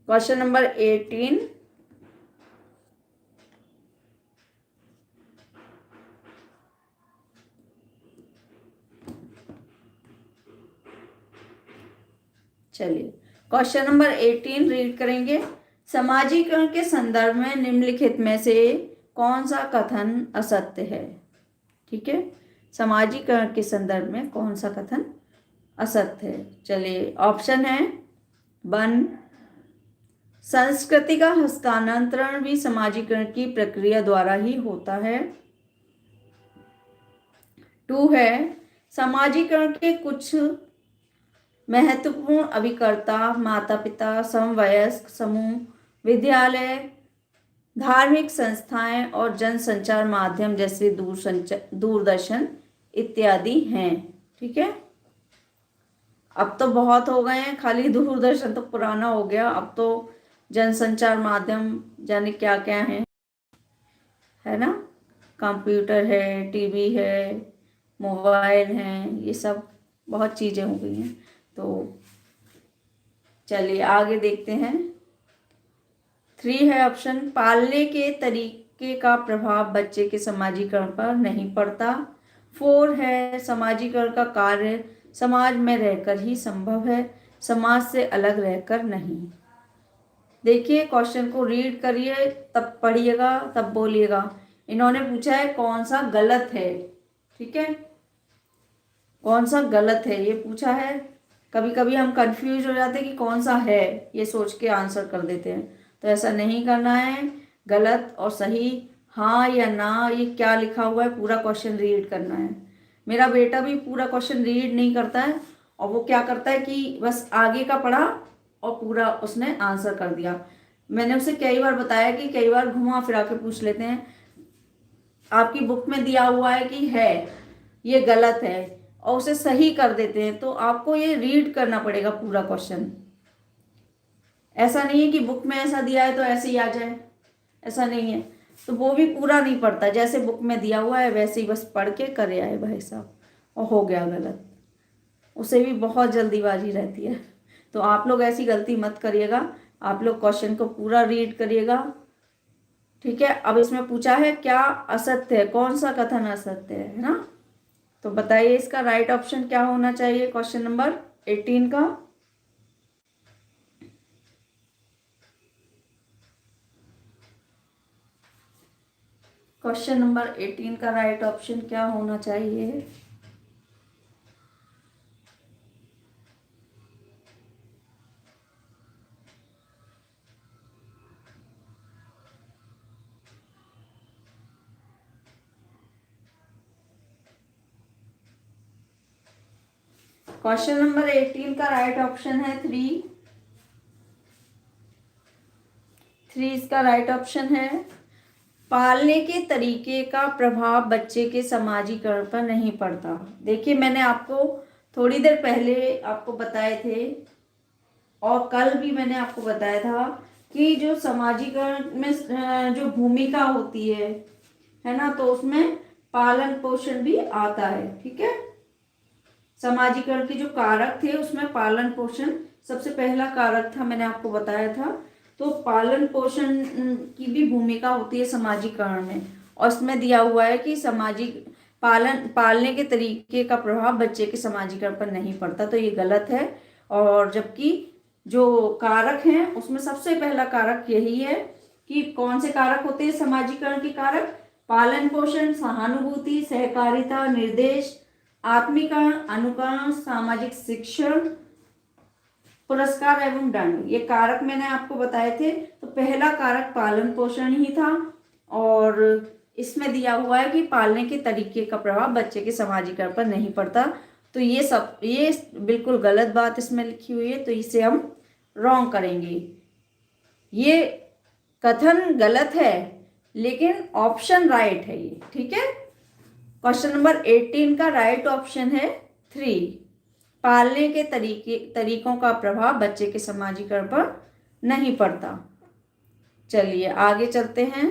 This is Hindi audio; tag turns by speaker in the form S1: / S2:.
S1: क्वेश्चन नंबर 18, चलिए क्वेश्चन नंबर 18 रीड करेंगे। समाजीकरण के संदर्भ में निम्नलिखित में से कौन सा कथन असत्य है? ठीक है, समाजीकरण के संदर्भ में कौन सा कथन असत्य है? चलिए ऑप्शन है 1, संस्कृति का हस्तांतरण भी समाजीकरण की प्रक्रिया द्वारा ही होता है। 2 है, समाजीकरण के कुछ महत्वपूर्ण अभिकर्ता माता पिता, समवयस्क समूह, विद्यालय, धार्मिक संस्थाएं और जनसंचार माध्यम जैसे दूरदर्शन इत्यादि हैं। ठीक है, अब तो बहुत हो गए हैं, खाली दूरदर्शन तो पुराना हो गया, अब तो जनसंचार माध्यम जाने क्या क्या है ना, कंप्यूटर है, टीवी है, मोबाइल हैं, ये सब बहुत चीज़ें हो गई हैं। तो चलिए आगे देखते हैं। 3 है ऑप्शन, पालने के तरीके का प्रभाव बच्चे के समाजीकरण पर नहीं पड़ता। 4 है, समाजीकरण का कार्य समाज में रहकर ही संभव है, समाज से अलग रहकर नहीं। देखिए क्वेश्चन को रीड करिए, तब पढ़िएगा, तब बोलिएगा। इन्होंने पूछा है कौन सा गलत है। ठीक है, कौन सा गलत है ये पूछा है। कभी कभी हम कंफ्यूज हो जाते हैं कि कौन सा है, ये सोच के आंसर कर देते हैं, तो ऐसा नहीं करना है। गलत और सही, हाँ या ना, ये क्या लिखा हुआ है पूरा क्वेश्चन रीड करना है। मेरा बेटा भी पूरा क्वेश्चन रीड नहीं करता है, और वो क्या करता है कि बस आगे का पढ़ा और पूरा उसने आंसर कर दिया। मैंने उसे कई बार बताया कि कई बार घुमा फिरा के पूछ लेते हैं, आपकी बुक में दिया हुआ है कि है, ये गलत है, और उसे सही कर देते हैं। तो आपको ये रीड करना पड़ेगा पूरा क्वेश्चन। ऐसा नहीं है कि बुक में ऐसा दिया है तो ऐसे ही आ जाए, ऐसा नहीं है। तो वो भी पूरा नहीं पढ़ता, जैसे बुक में दिया हुआ है वैसे ही बस पढ़ के करे आए भाई साहब, और हो गया गलत। उसे भी बहुत जल्दीबाजी रहती है। तो आप लोग ऐसी गलती मत करिएगा, आप लोग क्वेश्चन को पूरा रीड करिएगा। ठीक है, अब इसमें पूछा है क्या असत्य है, कौन सा कथन असत्य है ना? तो बताइए इसका राइट ऑप्शन क्या होना चाहिए क्वेश्चन नंबर 18 का। क्वेश्चन नंबर 18 का राइट ऑप्शन क्या होना चाहिए? क्वेश्चन नंबर 18 का राइट ऑप्शन है 3। इसका राइट ऑप्शन है, पालने के तरीके का प्रभाव बच्चे के समाजीकरण पर नहीं पड़ता। देखिए मैंने आपको थोड़ी देर पहले आपको बताए थे, और कल भी मैंने आपको बताया था कि जो समाजीकरण में जो भूमिका होती है ना, तो उसमें पालन पोषण भी आता है। ठीक है, समाजीकरण के जो कारक थे उसमें पालन पोषण सबसे पहला कारक था, मैंने आपको बताया था। तो पालन पोषण की भी भूमिका होती है समाजीकरण में, और इसमें दिया हुआ है कि सामाजिक पालने के तरीके का प्रभाव बच्चे के समाजीकरण पर नहीं पड़ता, तो ये गलत है। और जबकि जो कारक हैं उसमें सबसे पहला कारक यही है कि कौन से कारक होते हैं समाजीकरण के कारक, पालन पोषण, सहानुभूति, सहकारिता, निर्देश, आत्मीकरण, अनुकरण, सामाजिक शिक्षण, पुरस्कार एवं दंड, ये कारक मैंने आपको बताए थे। तो पहला कारक पालन पोषण ही था, और इसमें दिया हुआ है कि पालने के तरीके का प्रभाव बच्चे के समाजीकरण पर नहीं पड़ता। तो ये बिल्कुल गलत बात इसमें लिखी हुई है, तो इसे हम रॉन्ग करेंगे। ये कथन गलत है, लेकिन ऑप्शन राइट है ये। ठीक है, क्वेश्चन नंबर 18 का राइट ऑप्शन है 3, पालने के तरीकों का प्रभाव बच्चे के समाजीकरण पर नहीं पड़ता। चलिए आगे चलते हैं।